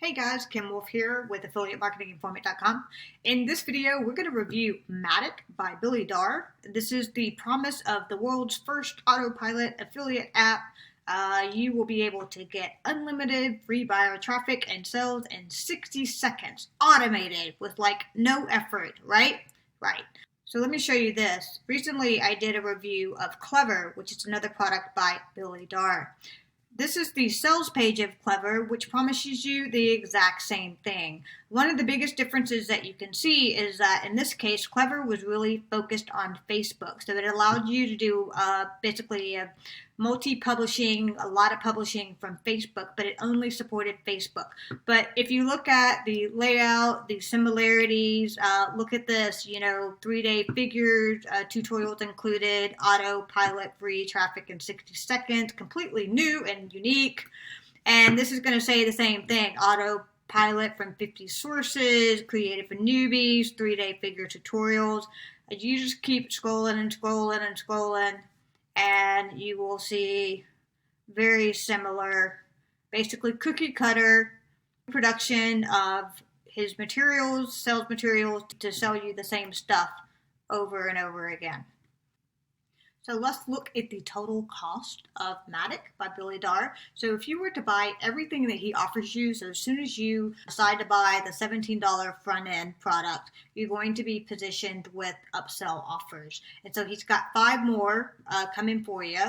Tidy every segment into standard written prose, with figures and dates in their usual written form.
Hey guys, Kim Wolf here with affiliatemarketinginformant.com. In this video, we're going to review Matic by Billy Darr. This is the promise of the world's first autopilot affiliate app. You will be able to get unlimited free buyer traffic and sales in 60 seconds, automated with like no effort, right? Right. So let me show you this. Recently, I did a review of Clever, which is another product by Billy Darr. This is the sales page of Clever, which promises you the exact same thing. One of the biggest differences that you can see is that in this case, Clever was really focused on Facebook. So it allowed you to do basically a multi-publishing, a lot of publishing from Facebook, but it only supported Facebook. But if you look at the layout, the similarities, look at this, 3-day figures, tutorials included, autopilot free traffic in 60 seconds, completely new and unique. And this is going to say the same thing, autopilot from 50 sources, created for newbies, 3-day figure tutorials. You just keep scrolling and scrolling and scrolling, and you will see very similar, basically cookie cutter production of his materials, sales materials to sell you the same stuff over and over again. So let's look at the total cost of Matic by Billy Darr. So if you were to buy everything that he offers you, so as soon as you decide to buy the $17 front end product, you're going to be positioned with upsell offers. And so he's got 5 more coming for you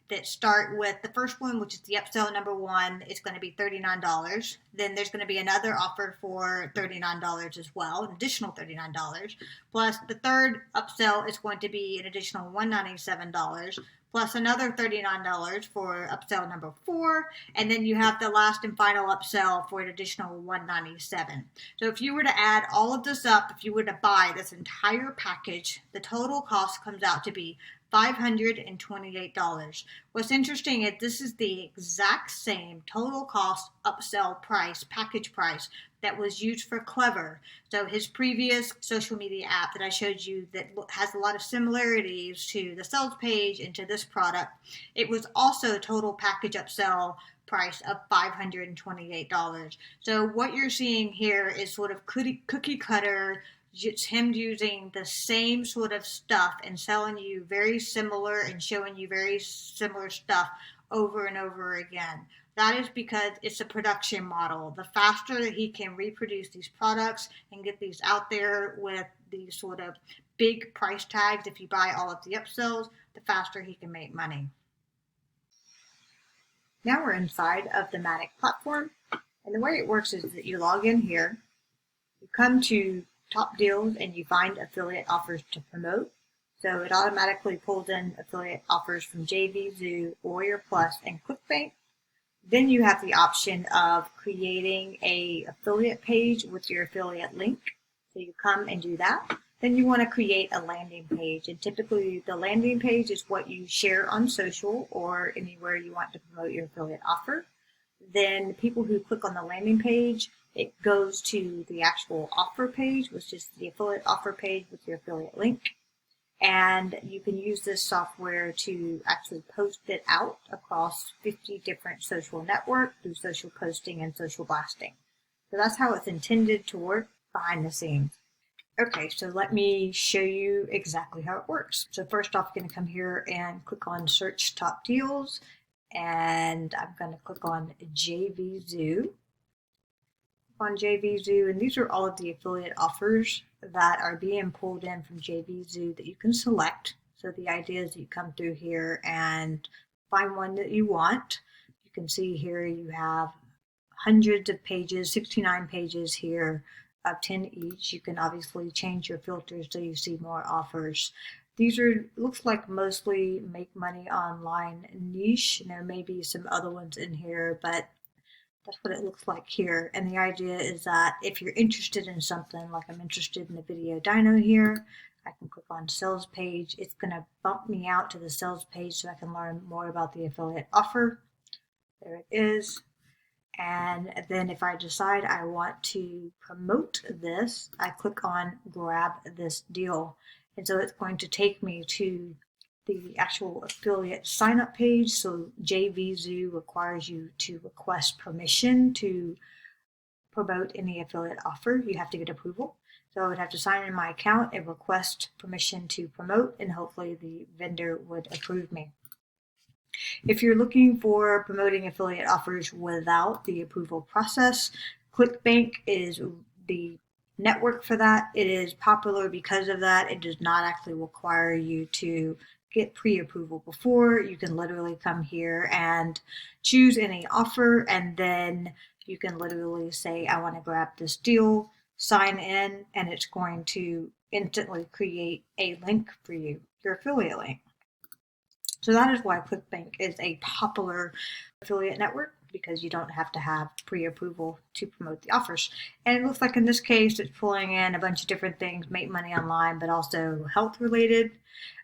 that start with the first one, which is the upsell number 1. It's going to be $39. Then there's going to be another offer for $39 as well, an additional $39. Plus the third upsell is going to be an additional $197, plus another $39 for upsell number 4. And then you have the last and final upsell for an additional $197. So if you were to add all of this up, if you were to buy this entire package, the total cost comes out to be $528. What's interesting is this is the exact same total cost upsell price, package price that was used for Clever. So his previous social media app that I showed you that has a lot of similarities to the sales page and to this product, it was also total package upsell price of $528. So what you're seeing here is sort of cookie cutter. It's him using the same sort of stuff and selling you very similar and showing you very similar stuff over and over again. That is because it's a production model. The faster that he can reproduce these products and get these out there with these sort of big price tags, if you buy all of the upsells, the faster he can make money. Now we're inside of the Matic platform. And the way it works is that you log in here, you come to top deals, and you find affiliate offers to promote. So it automatically pulls in affiliate offers from JVZoo, Warrior Plus, and ClickBank. Then you have the option of creating a affiliate page with your affiliate link. So you come and do that. Then you want to create a landing page. And typically the landing page is what you share on social or anywhere you want to promote your affiliate offer. Then people who click on the landing page, it goes to the actual offer page, which is the affiliate offer page with your affiliate link. And you can use this software to actually post it out across 50 different social networks through social posting and social blasting. So that's how it's intended to work behind the scenes. Okay, so let me show you exactly how it works. So first off, I'm going to come here and click on Search Top Deals. And I'm going to click on JVZoo. On JVZoo, and these are all of the affiliate offers that are being pulled in from JVZoo that you can select. So the idea is that you come through here and find one that you want. You can see here you have hundreds of pages, 69 pages here of 10 each. You can obviously change your filters so you see more offers. These are, looks like mostly make money online niche. There may be some other ones in here, but that's what it looks like here. And the idea is that if you're interested in something, like I'm interested in the video dyno here, I can click on sales page. It's going to bump me out to the sales page so I can learn more about the affiliate offer. There it is. And then if I decide I want to promote this, I click on grab this deal. And so it's going to take me to the actual affiliate sign up page. So JVZoo requires you to request permission to promote any affiliate offer, you have to get approval. So I would have to sign in my account and request permission to promote, and hopefully the vendor would approve me. If you're looking for promoting affiliate offers without the approval process, ClickBank is the network for that. It is popular because of that. It does not actually require you to get pre-approval before. You can literally come here and choose any offer, and then you can literally say, I want to grab this deal, sign in, and it's going to instantly create a link for you, your affiliate link. So that is why ClickBank is a popular affiliate network, because you don't have to have pre-approval to promote the offers. And it looks like in this case, it's pulling in a bunch of different things, make money online, but also health related.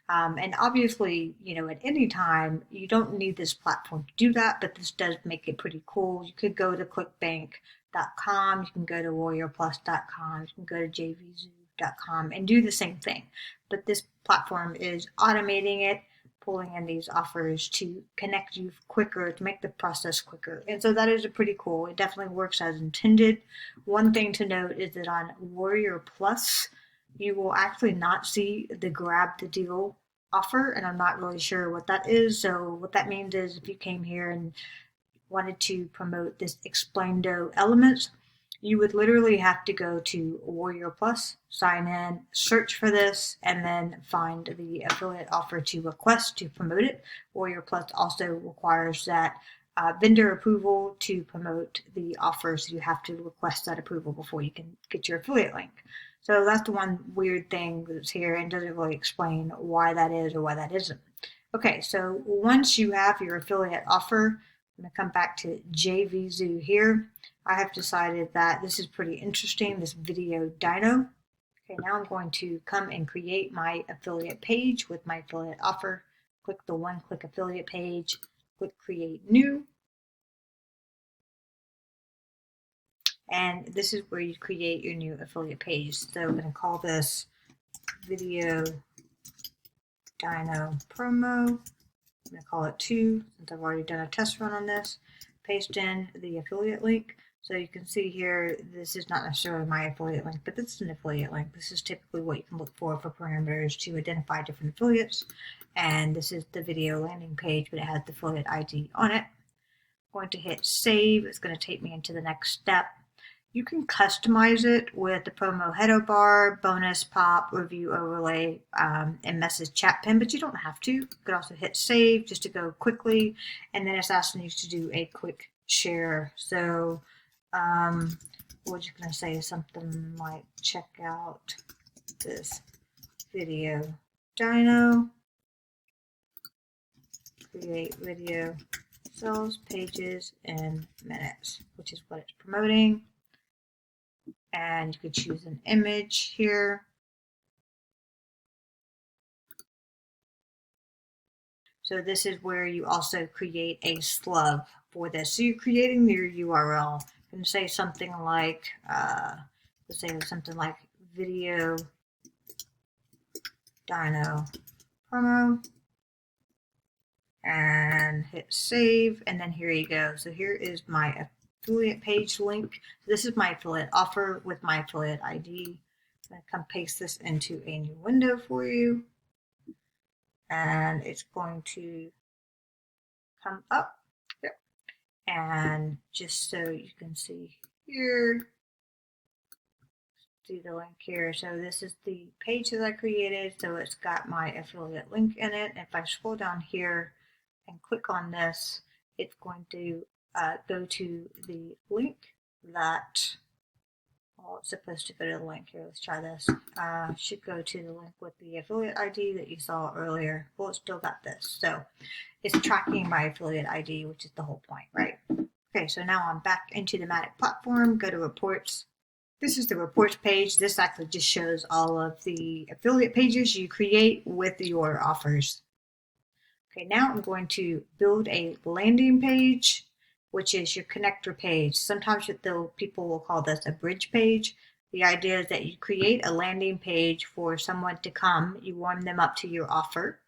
And obviously, at any time, you don't need this platform to do that, but this does make it pretty cool. You could go to clickbank.com, you can go to warriorplus.com, you can go to jvzoo.com and do the same thing. But this platform is automating it, pulling in these offers to connect you quicker, to make the process quicker. And so that is pretty cool. It definitely works as intended. One thing to note is that on Warrior Plus, you will actually not see the grab the deal offer, and I'm not really sure what that is. So what that means is if you came here and wanted to promote this Explained Elements, you would literally have to go to Warrior Plus, sign in, search for this, and then find the affiliate offer to request to promote it. Warrior Plus also requires that vendor approval to promote the offer, so you have to request that approval before you can get your affiliate link. So that's the one weird thing that's here and doesn't really explain why that is or why that isn't. Okay, so once you have your affiliate offer, I'm going to come back to JVZoo here. I have decided that this is pretty interesting, this video dyno. Okay, now I'm going to come and create my affiliate page with my affiliate offer. Click the one-click affiliate page, click create new. And this is where you create your new affiliate page. So I'm going to call this video dyno promo. I'm going to call it 2 since I've already done a test run on this. Paste in the affiliate link. So you can see here, this is not necessarily my affiliate link, but this is an affiliate link. This is typically what you can look for parameters to identify different affiliates. And this is the video landing page, but it has the affiliate ID on it. I'm going to hit save. It's going to take me into the next step. You can customize it with the promo header bar, bonus pop, review overlay, and message chat pin, but you don't have to. You could also hit save just to go quickly, and then it's asking you to do a quick share. So we're just going to say something like, check out this video dyno, create video, sells pages in minutes, which is what it's promoting. And you could choose an image here. So this is where you also create a slug for this. So you're creating your URL. I'm going to say something like, let's say something like video dyno promo, and hit save, and then here you go. So here is my affiliate page link. This is my affiliate offer with my affiliate ID. I'm going to come paste this into a new window for you, and it's going to come up there. And just so you can see here, see the link here. So this is the page that I created. So it's got my affiliate link in it. If I scroll down here and click on this, it's going to go to the link that, well, it's supposed to go to the link here. Let's try this. Should go to the link with the affiliate ID that you saw earlier. Well, it's still got this. So it's tracking my affiliate ID, which is the whole point, right? Okay, so now I'm back into the Matic platform. Go to reports. This is the reports page. This actually just shows all of the affiliate pages you create with your offers. Okay, now I'm going to build a landing page, which is your connector page. Sometimes people will call this a bridge page. The idea is that you create a landing page for someone to come, you warm them up to your offer,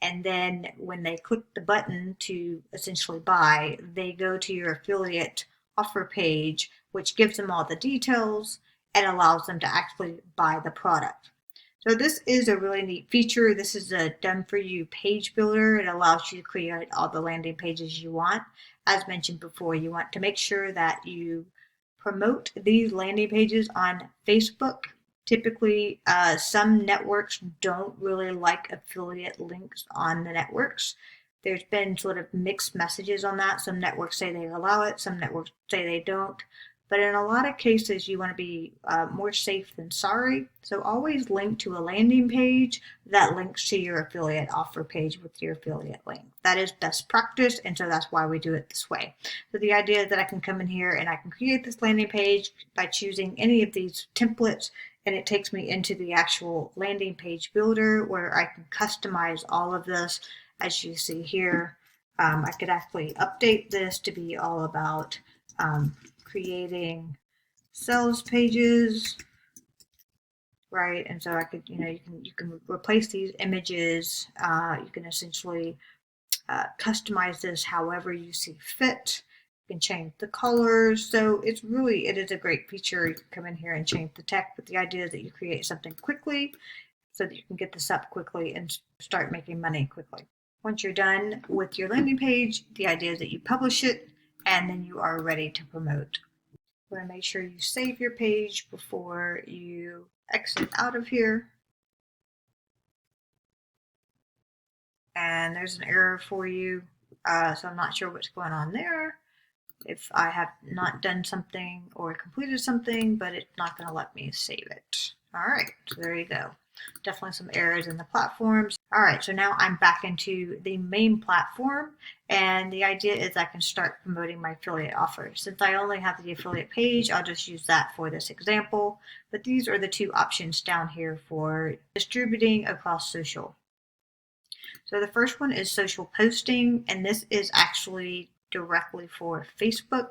and then when they click the button to essentially buy, they go to your affiliate offer page which gives them all the details and allows them to actually buy the product. So this is a really neat feature. This is a done-for-you page builder. It allows you to create all the landing pages you want. As mentioned before, you want to make sure that you promote these landing pages on Facebook. Typically, some networks don't really like affiliate links on the networks. There's been sort of mixed messages on that. Some networks say they allow it, some networks say they don't. But in a lot of cases, you want to be more safe than sorry. So always link to a landing page that links to your affiliate offer page with your affiliate link. That is best practice, and so that's why we do it this way. So the idea is that I can come in here and I can create this landing page by choosing any of these templates, and it takes me into the actual landing page builder where I can customize all of this. As you see here, I could actually update this to be all about creating sales pages, right? And so I could, you can replace these images. You can essentially customize this however you see fit. You can change the colors. So it is a great feature. You can come in here and change the text, but the idea is that you create something quickly so that you can get this up quickly and start making money quickly. Once you're done with your landing page, the idea is that you publish it and then you are ready to promote. You want to make sure you save your page before you exit out of here. And there's an error for you, so I'm not sure what's going on there. If I have not done something or completed something, but it's not going to let me save it. All right, so there you go. Definitely some errors in the platforms. All right, so now I'm back into the main platform, and the idea is I can start promoting my affiliate offers. Since I only have the affiliate page, I'll just use that for this example, but these are the two options down here for distributing across social. So the first one is social posting, and this is actually directly for Facebook.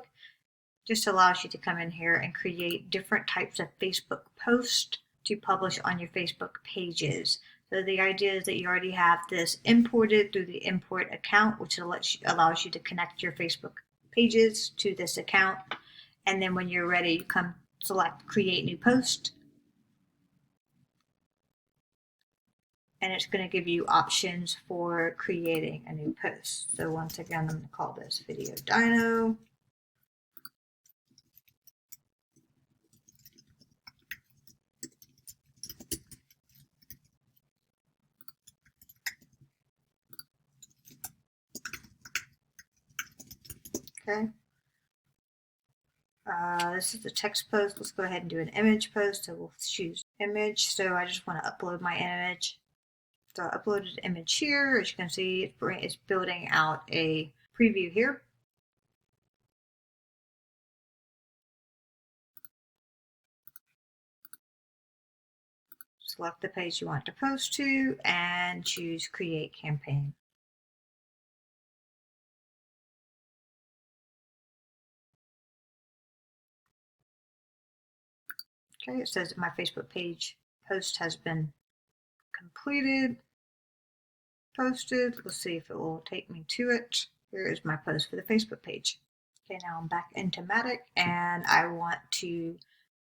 Just allows you to come in here and create different types of Facebook posts to publish on your Facebook pages. So the idea is that you already have this imported through the import account, which allows you to connect your Facebook pages to this account. And then when you're ready, you come select create new post. And it's going to give you options for creating a new post. So once again, I'm going to call this Video Dino. Okay. This is the text post. Let's go ahead and do an image post. So we'll choose image. So I just want to upload my image. So I uploaded an image here. As you can see, it's building out a preview here. Select the page you want to post to and choose Create Campaign. Okay, it says that my Facebook page post has been completed, posted. Let's see if it will take me to it. Here is my post for the Facebook page. Okay, now I'm back into Matic and I want to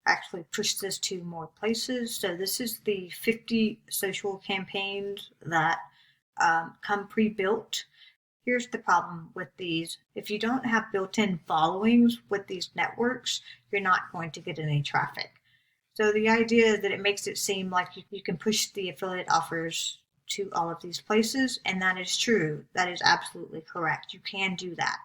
actually push this to more places. So this is the 50 social campaigns that come pre-built. Here's the problem with these. If you don't have built-in followings with these networks, you're not going to get any traffic. So the idea is that it makes it seem like you can push the affiliate offers to all of these places, and that is true. That is absolutely correct. You can do that.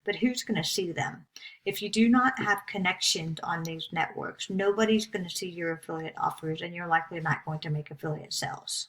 But who's going to see them? If you do not have connections on these networks, nobody's going to see your affiliate offers, and you're likely not going to make affiliate sales.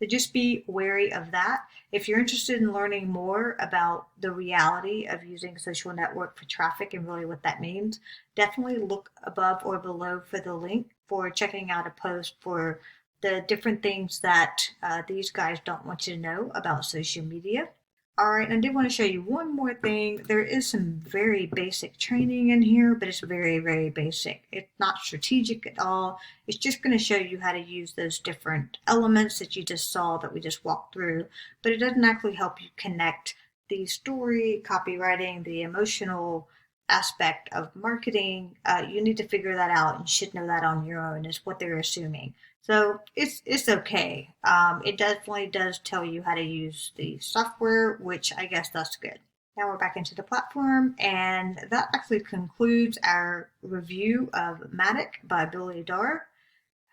So just be wary of that. If you're interested in learning more about the reality of using social network for traffic and really what that means, definitely look above or below for the link for checking out a post for the different things that these guys don't want you to know about social media. All right, and I did want to show you one more thing. There is some very basic training in here, but it's very, very basic. It's not strategic at all. It's just going to show you how to use those different elements that you just saw that we just walked through, but it doesn't actually help you connect the story, copywriting, the emotional aspect of marketing, you need to figure that out and should know that on your own, is what they're assuming. So it's okay. It definitely does tell you how to use the software, which I guess that's good. Now we're back into the platform, and that actually concludes our review of Matic by Billy Darr.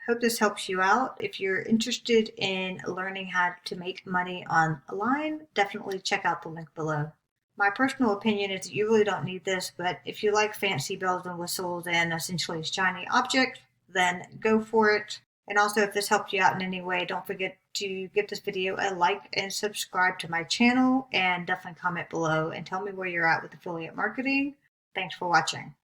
Hope this helps you out. If you're interested in learning how to make money online, definitely check out the link below. My personal opinion is that you really don't need this, but if you like fancy bells and whistles and essentially shiny objects, then go for it. And also, if this helped you out in any way, don't forget to give this video a like and subscribe to my channel, and definitely comment below and tell me where you're at with affiliate marketing. Thanks for watching.